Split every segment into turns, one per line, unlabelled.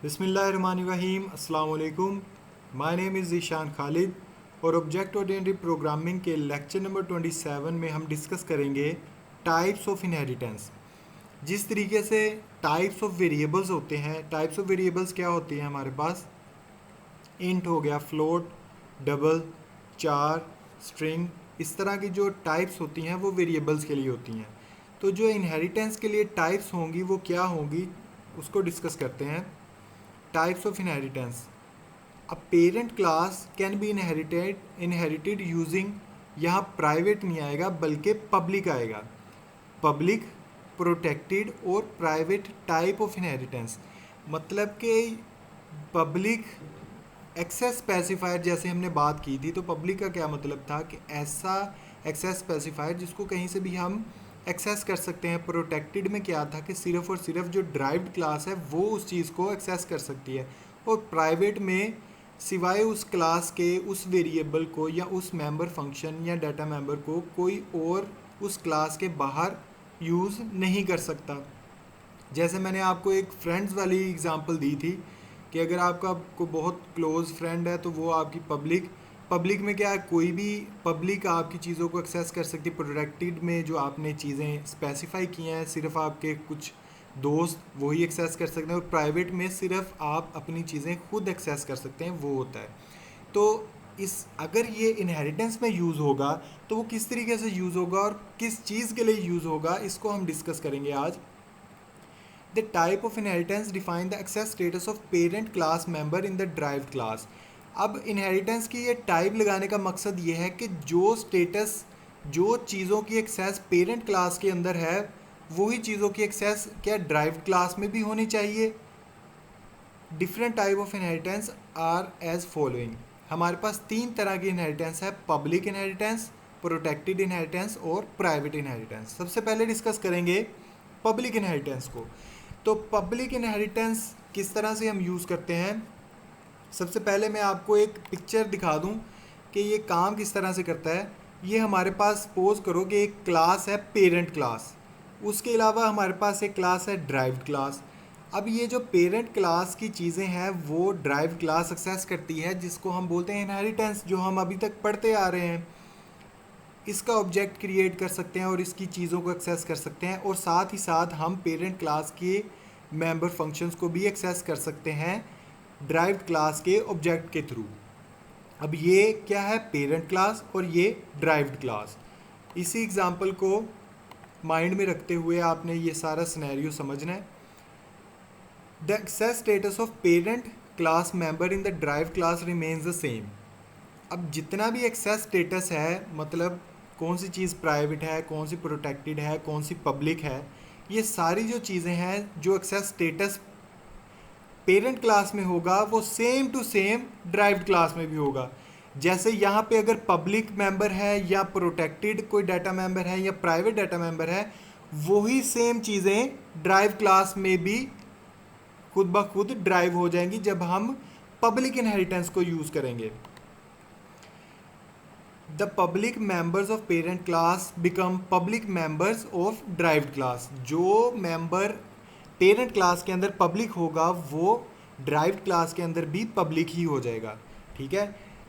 बिस्मिल्लाहिर्रहमानिर्रहीम अस्सलाम वालेकुम। My name is Zeeshan Khalid और ऑब्जेक्ट ओरिएंटेड प्रोग्रामिंग के लेक्चर नंबर 27 में हम डिस्कस करेंगे टाइप्स ऑफ इनहेरिटेंस। जिस तरीके से टाइप्स ऑफ वेरिएबल्स होते हैं, टाइप्स ऑफ वेरिएबल्स क्या होती हैं हमारे पास, इंट हो गया, फ्लोट, डबल, चार, स्ट्रिंग, इस तरह की जो टाइप्स होती हैं वो वेरिएबल्स के लिए होती हैं। तो जो इनहेरिटेंस के लिए टाइप्स होंगी वो क्या होंगी उसको डिस्कस करते हैं। Types of inheritance. A parent class can be inherited using, यहाँ प्राइवेट नहीं आएगा बल्कि पब्लिक आएगा। पब्लिक, प्रोटेक्टेड और प्राइवेट टाइप ऑफ इनहेरिटेंस। मतलब कि पब्लिक एक्सेस स्पेसिफायर, जैसे हमने बात की थी, तो पब्लिक का क्या मतलब था कि ऐसा एक्सेस स्पेसिफायर जिसको कहीं से भी हम एक्सेस कर सकते हैं। प्रोटेक्टेड में क्या था कि सिर्फ और सिर्फ जो ड्राइव्ड क्लास है वो उस चीज़ को एक्सेस कर सकती है, और प्राइवेट में सिवाय उस क्लास के उस वेरिएबल को या उस मेंबर फंक्शन या डाटा मेंबर को कोई और उस क्लास के बाहर यूज़ नहीं कर सकता। जैसे मैंने आपको एक फ्रेंड्स वाली एग्जांपल दी थी कि अगर आपको बहुत क्लोज फ्रेंड है तो वो आपकी पब्लिक में क्या है, कोई भी पब्लिक आपकी चीज़ों को एक्सेस कर सकती है। प्रोटेक्टेड में जो आपने चीज़ें स्पेसिफाई की हैं सिर्फ आपके कुछ दोस्त वही एक्सेस कर सकते हैं, और प्राइवेट में सिर्फ आप अपनी चीज़ें खुद एक्सेस कर सकते हैं, वो होता है। तो इस अगर ये इनहेरिटेंस में यूज़ होगा तो वो किस तरीके से यूज़ होगा और किस चीज़ के लिए यूज़ होगा, इसको हम डिस्कस करेंगे आज। The type of inheritance define the access status of parent class member in the derived class। अब इनहेरिटेंस की ये टाइप लगाने का मकसद ये है कि जो स्टेटस, जो चीज़ों की एक्सेस पेरेंट क्लास के अंदर है वही चीज़ों की एक्सेस क्या ड्राइव्ड क्लास में भी होनी चाहिए। Different type of inheritance are as following. हमारे पास तीन तरह की इनहेरिटेंस है: पब्लिक इनहेरिटेंस, प्रोटेक्टेड इनहेरिटेंस और प्राइवेट इनहेरिटेंस। सबसे पहले डिस्कस करेंगे पब्लिक इनहेरिटेंस को। तो पब्लिक इनहेरिटेंस किस तरह से हम यूज़ करते हैं, सबसे पहले मैं आपको एक पिक्चर दिखा दूं कि ये काम किस तरह से करता है। ये हमारे पास सपोज करो कि एक क्लास है पेरेंट क्लास, उसके अलावा हमारे पास एक क्लास है ड्राइव्ड क्लास। अब ये जो पेरेंट क्लास की चीज़ें हैं वो ड्राइव्ड क्लास एक्सेस करती है, जिसको हम बोलते हैं इनहेरिटेंस, जो हम अभी तक पढ़ते आ रहे हैं। इसका ऑब्जेक्ट क्रिएट कर सकते हैं और इसकी चीज़ों को एक्सेस कर सकते हैं, और साथ ही साथ हम पेरेंट क्लास के मेंबर फंक्शंस को भी एक्सेस कर सकते हैं ड्राइव्ड क्लास के ऑब्जेक्ट के थ्रू। अब ये क्या है, पेरेंट क्लास और ये ड्राइव्ड क्लास। इसी एग्जांपल को माइंड में रखते हुए आपने ये सारा सिनेरियो समझना है। The access status of parent class member in the derived class remains the same. अब जितना भी एक्सेस स्टेटस है, मतलब कौन सी चीज़ प्राइवेट है, कौन सी प्रोटेक्टेड है, कौन सी पब्लिक है, ये सारी जो चीज़ें हैं जो एक्सेस स्टेटस पेरेंट क्लास में होगा वो same to same derived class में भी होगा। जैसे यहाँ पे अगर पब्लिक मेंबर है या प्रोटेक्टेड कोई डाटा मेंबर है या प्राइवेट डाटा मेंबर है, वही सेम चीज़ें ड्राइव क्लास में भी खुद ब खुद ड्राइव हो जाएंगी जब हम पब्लिक इनहेरिटेंस को यूज़ करेंगे। The public members of parent class become public members of derived class. जो मेंबर पेरेंट क्लास के अंदर पब्लिक होगा वो ड्राइव्ड क्लास के अंदर भी पब्लिक ही हो जाएगा। ठीक है।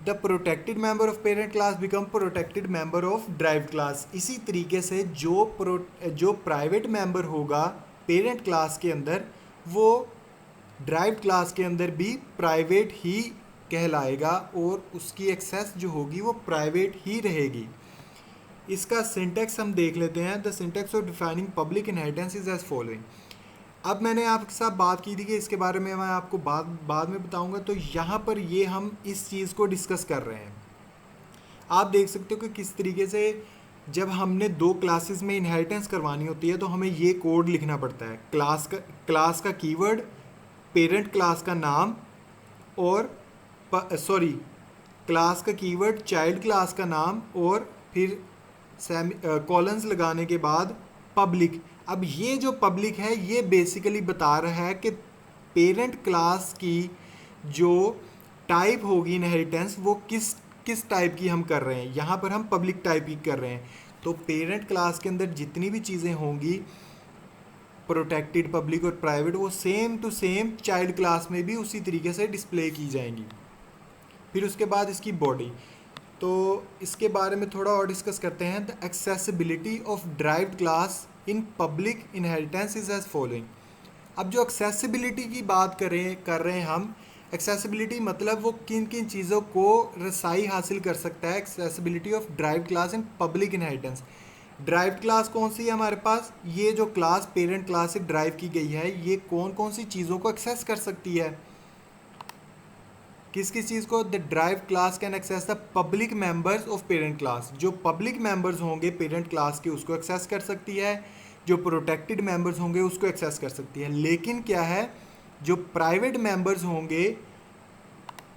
The protected member of parent class become protected member of derived class. इसी तरीके से जो प्राइवेट मेंबर होगा पेरेंट क्लास के अंदर वो ड्राइव्ड क्लास के अंदर भी प्राइवेट ही कहलाएगा, और उसकी एक्सेस जो होगी वो प्राइवेट ही रहेगी। इसका सिंटेक्स हम देख लेते हैं। The syntax of defining public inheritance is as following. अब मैंने आपके साथ बात की थी कि इसके बारे में मैं आपको बाद में बताऊंगा, तो यहाँ पर ये हम इस चीज़ को डिस्कस कर रहे हैं। आप देख सकते हो कि किस तरीके से जब हमने दो क्लासेस में इनहेरिटेंस करवानी होती है तो हमें ये कोड लिखना पड़ता है। क्लास का कीवर्ड, पेरेंट क्लास का नाम, और क्लास का कीवर्ड, चाइल्ड क्लास का नाम, और फिर कॉलन्स लगाने के बाद पब्लिक। अब ये जो पब्लिक है ये बेसिकली बता रहा है कि पेरेंट क्लास की जो टाइप होगी इनहेरिटेंस वो किस किस टाइप की हम कर रहे हैं। यहाँ पर हम पब्लिक टाइप की कर रहे हैं। तो पेरेंट क्लास के अंदर जितनी भी चीज़ें होंगी प्रोटेक्टेड, पब्लिक और प्राइवेट, वो same to same child class में भी उसी तरीके से डिस्प्ले की जाएंगी। फिर उसके बाद इसकी बॉडी, तो इसके बारे में थोड़ा और डिस्कस करते हैं। The accessibility of derived class in public inheritance is as following. अब जो एक्सेसिबिलिटी की बात कर रहे हैं हम, एक्सेसिबिलिटी मतलब वो किन किन चीज़ों को रसाई हासिल कर सकता है। Accessibility of derived class in public inheritance. Derived class कौन सी है हमारे पास? ये जो क्लास पेरेंट क्लास से ड्राइव की गई है, ये कौन कौन सी चीज़ों को एक्सेस कर सकती है? किस किस चीज़ को? The drive class can access the public members of parent class. जो पब्लिक मेंबर्स होंगे पेरेंट क्लास के, उसको एक्सेस कर सकती है। जो प्रोटेक्टेड मेंबर्स होंगे उसको एक्सेस कर सकती है। लेकिन क्या है, जो प्राइवेट मेंबर्स होंगे,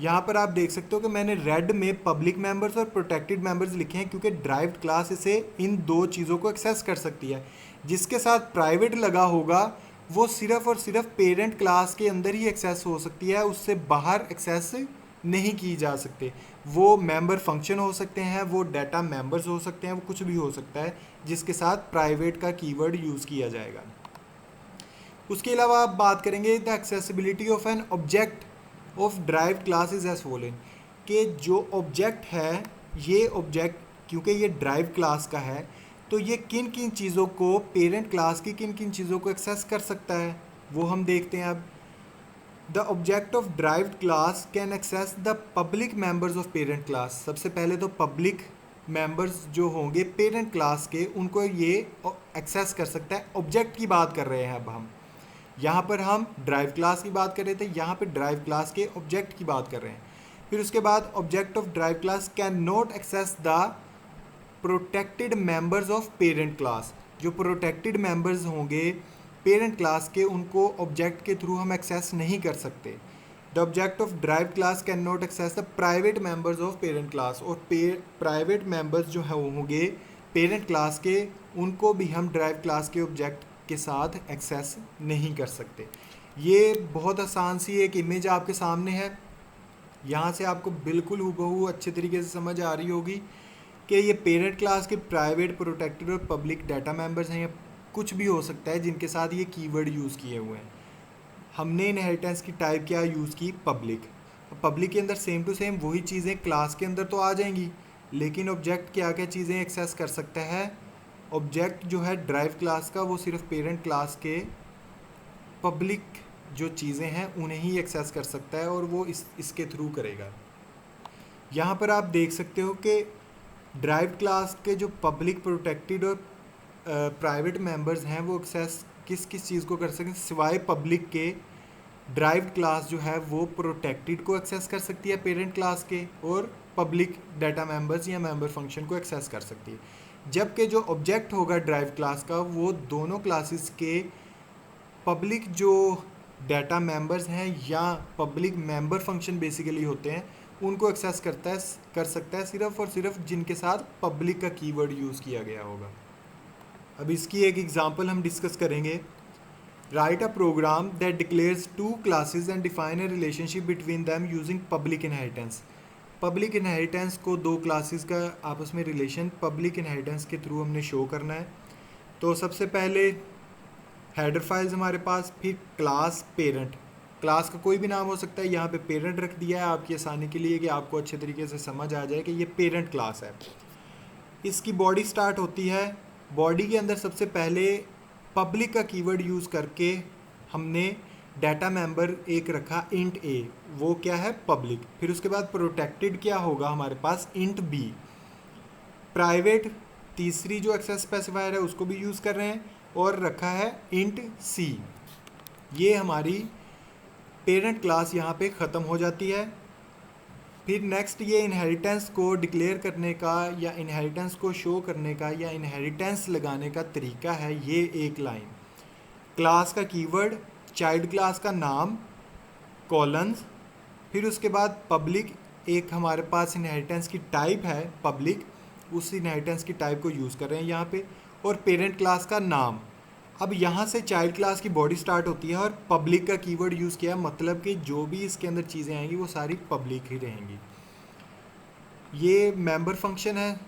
यहाँ पर आप देख सकते हो कि मैंने रेड में पब्लिक मेंबर्स और प्रोटेक्टेड मेंबर्स लिखे हैं, क्योंकि ड्राइव्ड क्लास इसे इन दो चीज़ों को एक्सेस कर सकती है। जिसके साथ प्राइवेट लगा होगा वो सिर्फ और सिर्फ पेरेंट क्लास के अंदर ही एक्सेस हो सकती है, उससे बाहर एक्सेस नहीं की जा सकते। वो मेंबर फंक्शन हो सकते हैं, वो डाटा मेंबर्स हो सकते हैं, वो कुछ भी हो सकता है जिसके साथ प्राइवेट का कीवर्ड यूज़ किया जाएगा। उसके अलावा आप बात करेंगे the accessibility of an object of derived class is as following, कि जो ऑब्जेक्ट है, ये ऑब्जेक्ट क्योंकि ये ड्राइव क्लास का है, तो ये किन किन चीज़ों को, पेरेंट क्लास की किन किन चीज़ों को एक्सेस कर सकता है, वो हम देखते हैं अब। The object of derived class can access the public members of parent class. सबसे पहले तो पब्लिक मेंबर्स जो होंगे पेरेंट क्लास के, उनको ये एक्सेस कर सकता है। ऑब्जेक्ट की बात कर रहे हैं अब हम, यहाँ पर हम ड्राइव क्लास की बात कर रहे थे, यहाँ पर ड्राइव क्लास के ऑब्जेक्ट की बात कर रहे हैं। फिर उसके बाद object of drive class can not access the protected members of parent class. जो प्रोटेक्टेड मेंबर्स होंगे पेरेंट क्लास के, उनको ऑब्जेक्ट के थ्रू हम एक्सेस नहीं कर सकते। The object of drive class can not access the private members of parent class. और प्राइवेट मेंबर्स जो है होंगे पेरेंट क्लास के, उनको भी हम ड्राइव क्लास के ऑब्जेक्ट के साथ एक्सेस नहीं कर सकते। ये बहुत आसान सी एक इमेज आपके सामने है, यहाँ से आपको बिल्कुल हूबहू अच्छे तरीके से समझ आ रही होगी कि ये पेरेंट क्लास के प्राइवेट, प्रोटेक्टेड और पब्लिक डाटा मेंबर्स हैं, या कुछ भी हो सकता है जिनके साथ ये कीवर्ड यूज़ किए हुए हैं। हमने इनहेरिटेंस की टाइप क्या यूज़ की? पब्लिक। पब्लिक के अंदर सेम टू सेम वही चीज़ें क्लास के अंदर तो आ जाएंगी, लेकिन ऑब्जेक्ट क्या क्या चीज़ें एक्सेस कर सकता है? ऑब्जेक्ट जो है ड्राइव क्लास का, वो सिर्फ पेरेंट क्लास के पब्लिक जो चीज़ें हैं उन्हें ही एक्सेस कर सकता है, और वो इसके थ्रू करेगा। यहाँ पर आप देख सकते हो कि ड्राइव क्लास के जो पब्लिक, प्रोटेक्टेड और प्राइवेट मेंबर्स हैं, वो एक्सेस किस किस चीज़ को कर सकते हैं? सिवाय पब्लिक के, ड्राइव क्लास जो है वो प्रोटेक्टेड को एक्सेस कर सकती है पेरेंट क्लास के, और पब्लिक डाटा मेंबर्स या मेंबर फंक्शन को एक्सेस कर सकती है। जबकि जो ऑब्जेक्ट होगा ड्राइव क्लास का, वो दोनों क्लासेस के पब्लिक जो डाटा मेंबर्स हैं या पब्लिक मेंबर फंक्शन बेसिकली होते हैं, उनको एक्सेस कर सकता है सिर्फ और सिर्फ जिनके साथ पब्लिक का कीवर्ड यूज़ किया गया होगा। अब इसकी एक एग्जांपल हम डिस्कस करेंगे। Write a program that declares two classes and define a relationship between them using public inheritance. Public inheritance को दो क्लासेस का आपस में रिलेशन पब्लिक इनहेरिटेंस के थ्रू हमने शो करना है। तो सबसे पहले हेडर फाइल्स हमारे पास, फिर क्लास पेरेंट। क्लास का कोई भी नाम हो सकता है, यहाँ पे पेरेंट रख दिया है आपकी आसानी के लिए कि आपको अच्छे तरीके से समझ आ जाए कि ये पेरेंट क्लास है। इसकी बॉडी स्टार्ट होती है, बॉडी के अंदर सबसे पहले पब्लिक का कीवर्ड यूज़ करके हमने डाटा मेंबर एक रखा इंट ए, वो क्या है? पब्लिक। फिर उसके बाद प्रोटेक्टेड क्या होगा हमारे पास? Int B. प्राइवेट तीसरी जो एक्सेस स्पेसिफायर है उसको भी यूज़ कर रहे हैं, और रखा है इंट सी। ये हमारी पेरेंट क्लास यहाँ पे ख़त्म हो जाती है। फिर नेक्स्ट ये इनहेरिटेंस को डिक्लेयर करने का या इनहेरिटेंस को शो करने का या इनहेरिटेंस लगाने का तरीका है ये एक लाइन। क्लास का कीवर्ड, चाइल्ड क्लास का नाम, कॉलन्स, फिर उसके बाद पब्लिक, एक हमारे पास इनहेरिटेंस की टाइप है पब्लिक, उस इनहेरिटेंस की टाइप को यूज़ कर रहे हैं यहाँ पे, और पेरेंट क्लास का नाम। अब यहाँ से चाइल्ड क्लास की बॉडी स्टार्ट होती है और पब्लिक का कीवर्ड यूज़ किया, मतलब कि जो भी इसके अंदर चीज़ें आएंगी वो सारी पब्लिक ही रहेंगी। ये मेंबर फंक्शन है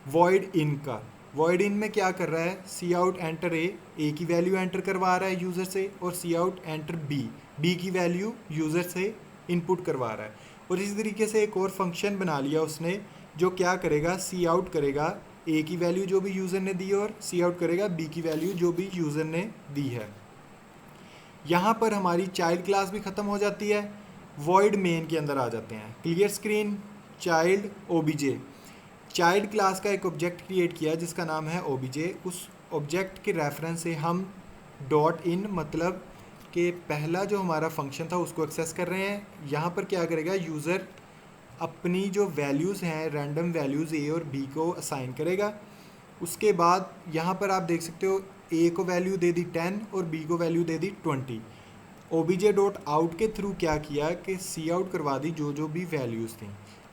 वॉइड इन का, वॉइड इन में क्या कर रहा है, सी आउट एंटर ए की वैल्यू एंटर करवा रहा है यूज़र से, और सी आउट एंटर बी की वैल्यू यूज़र से इनपुट करवा रहा है। और इसी तरीके से एक और फंक्शन बना लिया उसने जो क्या करेगा, सी आउट करेगा ए की वैल्यू जो भी यूज़र ने दी है और सी आउट करेगा बी की वैल्यू जो भी यूज़र ने दी है। यहाँ पर हमारी चाइल्ड क्लास भी ख़त्म हो जाती है, वॉइड मेन के अंदर आ जाते हैं। Clear screen, child OBJ, child class का एक ऑब्जेक्ट क्रिएट किया जिसका नाम है ओबीजे। उस ऑब्जेक्ट के रेफरेंस से हम डॉट इन मतलब कि पहला जो हमारा फंक्शन था उसको एक्सेस कर रहे हैं। यहाँ पर क्या करेगा, यूज़र अपनी जो वैल्यूज़ हैं रैंडम वैल्यूज़ ए और बी को असाइन करेगा। उसके बाद यहाँ पर आप देख सकते हो ए को वैल्यू दे दी 10 और बी को वैल्यू दे दी 20। ओबीजे डॉट आउट के थ्रू क्या किया कि सी आउट करवा दी जो जो भी वैल्यूज़ थी,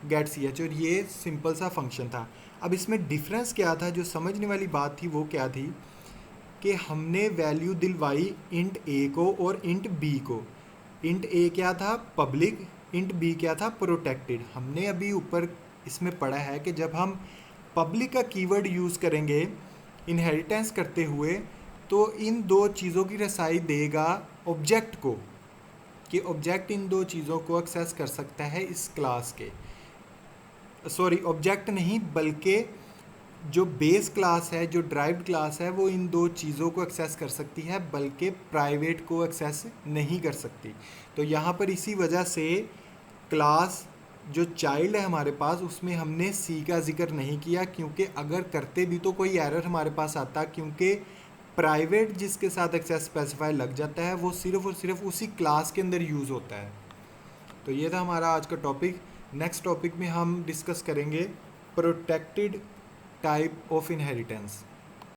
गेट सी एच, और ये सिंपल सा फंक्शन था। अब इसमें डिफरेंस क्या था, जो समझने वाली बात थी वो क्या थी कि हमने वैल्यू दिलवाई इंट ए को और इंट बी को। इंट ए क्या था, पब्लिक, इंट बी क्या था, प्रोटेक्टेड। हमने अभी ऊपर इसमें पढ़ा है कि जब हम पब्लिक का कीवर्ड यूज़ करेंगे इनहेरिटेंस करते हुए तो इन दो चीज़ों की रसाई देगा ऑब्जेक्ट को, कि ऑब्जेक्ट इन दो चीज़ों को एक्सेस कर सकता है इस क्लास के, सॉरी ऑब्जेक्ट नहीं बल्कि जो बेस क्लास है, जो ड्राइव्ड क्लास है, वो इन दो चीज़ों को एक्सेस कर सकती है बल्कि प्राइवेट को एक्सेस नहीं कर सकती। तो यहाँ पर इसी वजह से क्लास जो चाइल्ड है हमारे पास उसमें हमने सी का जिक्र नहीं किया, क्योंकि अगर करते भी तो कोई एरर हमारे पास आता, क्योंकि प्राइवेट जिसके साथ एक्सेस स्पेसिफाई लग जाता है वो सिर्फ और सिर्फ उसी क्लास के अंदर यूज़ होता है। तो ये था हमारा आज का टॉपिक। नेक्स्ट टॉपिक में हम डिस्कस करेंगे प्रोटेक्टेड टाइप ऑफ इनहेरिटेंस।